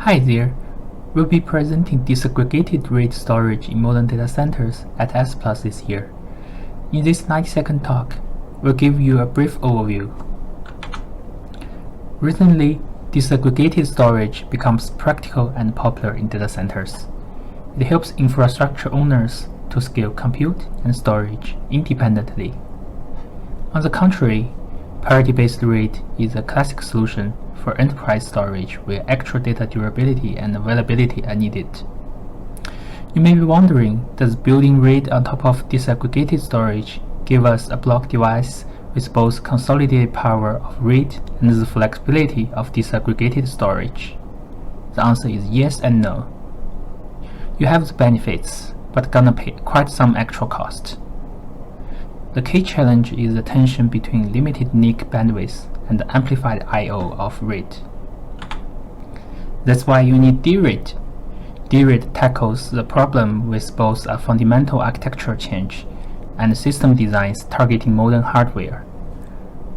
Hi there. We'll be presenting disaggregated RAID storage in modern data centers at ASPLOS this year. In this 90-second talk, we'll give you a brief overview. Recently, disaggregated storage becomes practical and popular in data centers. It helps infrastructure owners to scale compute and storage independently. On the contrary, parity-based RAID is a classic solution for enterprise storage where actual data durability and availability are needed. You may be wondering, does building RAID on top of disaggregated storage give us a block device with both consolidated power of RAID and the flexibility of disaggregated storage? The answer is yes and no. You have the benefits, but gonna pay quite some actual cost. The key challenge is the tension between limited NIC bandwidth and the amplified I/O of RAID. That's why you need DRAID. DRAID tackles the problem with both a fundamental architecture change and system designs targeting modern hardware.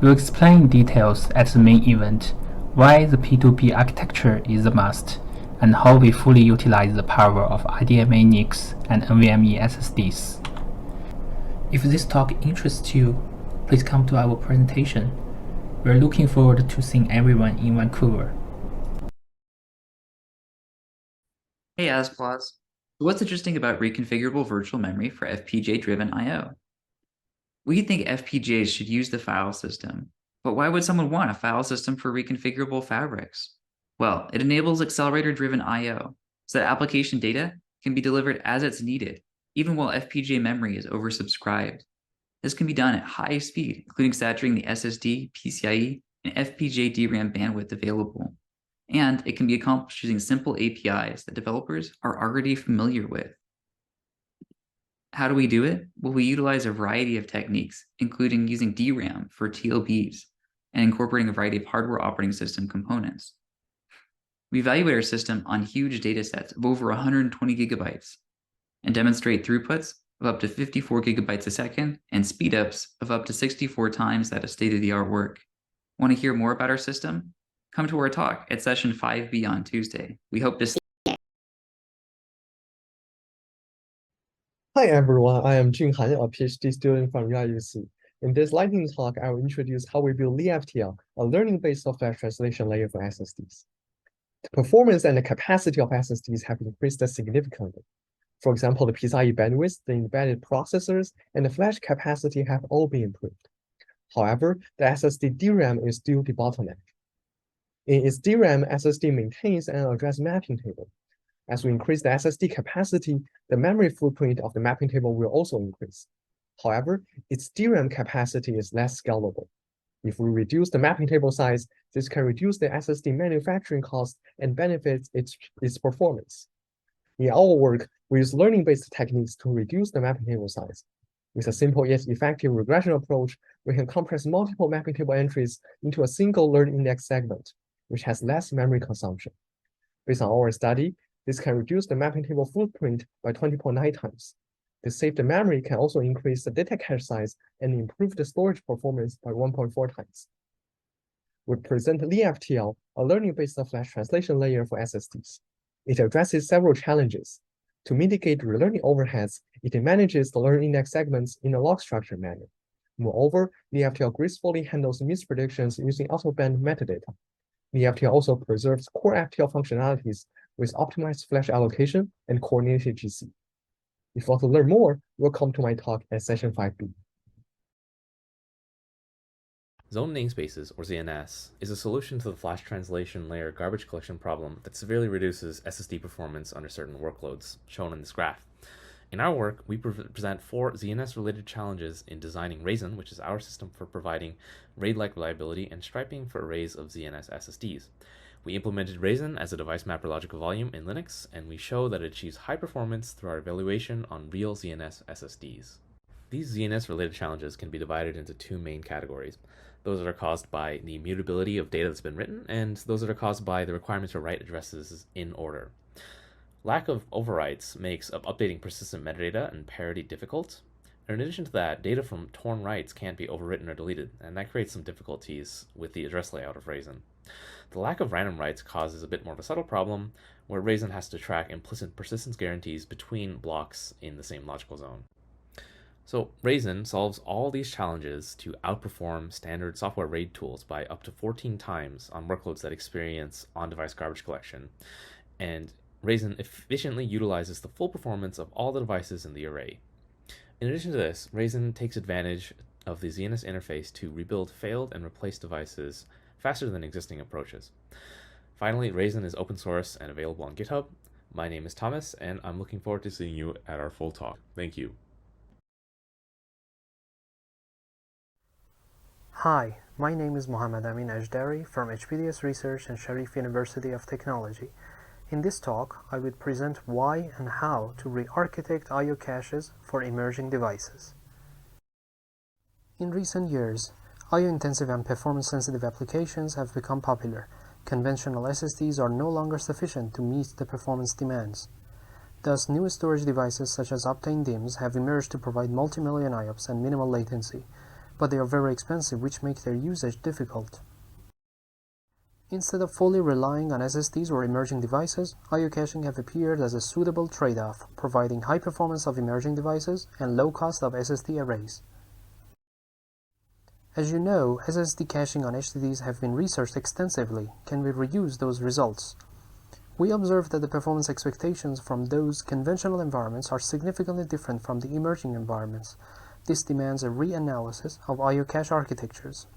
We'll explain in details at the main event why the P2P architecture is a must and how we fully utilize the power of IDMA NICs and NVMe SSDs. If this talk interests you, please come to our presentation. We're looking forward to seeing everyone in Vancouver. Hey ASPLOS, what's interesting about reconfigurable virtual memory for FPGA-driven I/O? We think FPGAs should use the file system, but why would someone want a file system for reconfigurable fabrics? Well, it enables accelerator-driven I/O, so that application data can be delivered as it's needed, even while FPGA memory is oversubscribed. This can be done at high speed, including saturating the SSD, PCIe, and FPGA DRAM bandwidth available. And it can be accomplished using simple APIs that developers are already familiar with. How do we do it? Well, we utilize a variety of techniques, including using DRAM for TLBs and incorporating a variety of hardware operating system components. We evaluate our system on huge data sets of over 120 gigabytes and demonstrate throughputs of up to 54 gigabytes a second and speedups of up to 64 times that of state-of-the-art work. Want to hear more about our system? Come to our talk at session 5B on Tuesday. We hope to see you. Hi everyone, I am Junhan, a PhD student from UIUC. In this lightning talk, I will introduce how we build LeFTL, a learning-based software translation layer for SSDs. The performance and the capacity of SSDs have increased significantly. For example, the PCIe bandwidth, the embedded processors, and the flash capacity have all been improved. However, the SSD DRAM is still the bottleneck. In its DRAM, SSD maintains an address mapping table. As we increase the SSD capacity, the memory footprint of the mapping table will also increase. However, its DRAM capacity is less scalable. If we reduce the mapping table size, this can reduce the SSD manufacturing cost and benefit its performance. In our work, we use learning-based techniques to reduce the mapping table size. With a simple yet effective regression approach, we can compress multiple mapping table entries into a single learned index segment, which has less memory consumption. Based on our study, this can reduce the mapping table footprint by 20.9 times. The saved memory can also increase the data cache size and improve the storage performance by 1.4 times. We present LeFTL, a learning-based flash translation layer for SSDs. It addresses several challenges. To mitigate relearning overheads, it manages the learned index segments in a log structure manner. Moreover, LeFTL gracefully handles mispredictions using out-of-band metadata. LeFTL also preserves core FTL functionalities with optimized flash allocation and coordinated GC. If you want to learn more, welcome to my talk at session 5B. Zone namespaces, or ZNS, is a solution to the flash translation layer garbage collection problem that severely reduces SSD performance under certain workloads, shown in this graph. In our work, we present 4 ZNS-related challenges in designing Raisin, which is our system for providing RAID-like reliability and striping for arrays of ZNS SSDs. We implemented Raisin as a device mapper logical volume in Linux, and we show that it achieves high performance through our evaluation on real ZNS SSDs. These ZNS-related challenges can be divided into 2 main categories. Those that are caused by the immutability of data that's been written, and those that are caused by the requirement to write addresses in order. Lack of overwrites makes updating persistent metadata and parity difficult. In addition to that, data from torn writes can't be overwritten or deleted, and that creates some difficulties with the address layout of Raisin. The lack of random writes causes a bit more of a subtle problem, where Raisin has to track implicit persistence guarantees between blocks in the same logical zone. So Raisin solves all these challenges to outperform standard software RAID tools by up to 14 times on workloads that experience on-device garbage collection, and Raisin efficiently utilizes the full performance of all the devices in the array. In addition to this, Raisin takes advantage of the ZNS interface to rebuild failed and replaced devices faster than existing approaches. Finally, Raisin is open source and available on GitHub. My name is Thomas, and I'm looking forward to seeing you at our full talk. Thank you. Hi, my name is Mohammad Amin Ajdari from HPDS Research and Sharif University of Technology. In this talk, I will present why and how to re-architect I/O caches for emerging devices. In recent years, I/O-intensive and performance-sensitive applications have become popular. Conventional SSDs are no longer sufficient to meet the performance demands. Thus, new storage devices such as Optane DIMMs have emerged to provide multi-million IOPS and minimal latency, but they are very expensive, which make their usage difficult. Instead of fully relying on SSDs or emerging devices, I/O caching have appeared as a suitable trade-off, providing high performance of emerging devices and low cost of SSD arrays. As you know, SSD caching on HDDs have been researched extensively. Can we reuse those results? We observed that the performance expectations from those conventional environments are significantly different from the emerging environments. This demands a reanalysis of I/O cache architectures.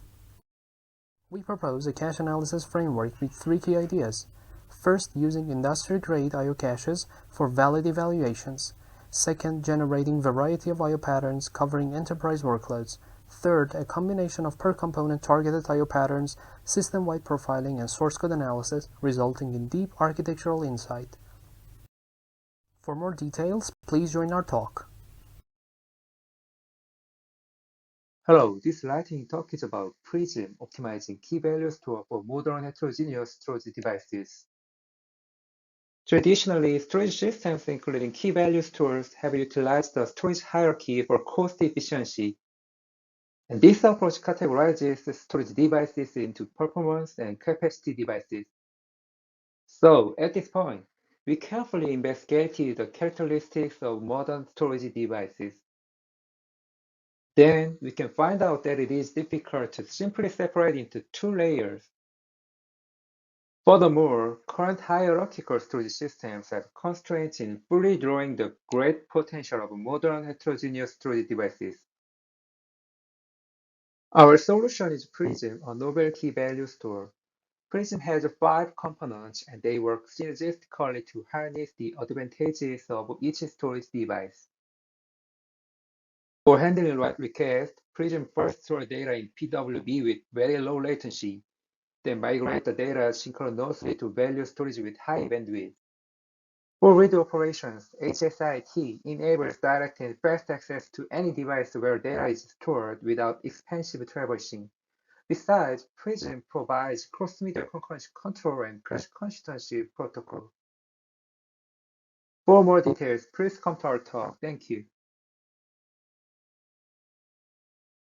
We propose a cache analysis framework with three key ideas. First, using industry-grade I/O caches for valid evaluations. Second, generating variety of I/O patterns covering enterprise workloads. Third, a combination of per-component targeted I/O patterns, system-wide profiling, and source code analysis, resulting in deep architectural insight. For more details, please join our talk. Hello, this lightning talk is about Prism optimizing key-value store for modern heterogeneous storage devices. Traditionally, storage systems, including key-value stores, have utilized the storage hierarchy for cost efficiency. And this approach categorizes the storage devices into performance and capacity devices. So, at this point, we carefully investigated the characteristics of modern storage devices. Then we can find out that it is difficult to simply separate into two layers. Furthermore, current hierarchical storage systems have constraints in fully drawing the great potential of modern heterogeneous storage devices. Our solution is Prism, a novel key value store. Prism has 5 components, and they work synergistically to harness the advantages of each storage device. For handling write requests, Prism first stores data in PWB with very low latency, then migrate the data synchronously to value storage with high bandwidth. For read operations, HSIT enables direct and fast access to any device where data is stored without expensive traversing. Besides, Prism provides cross-media concurrency control and cache consistency protocol. For more details, please come to our talk. Thank you.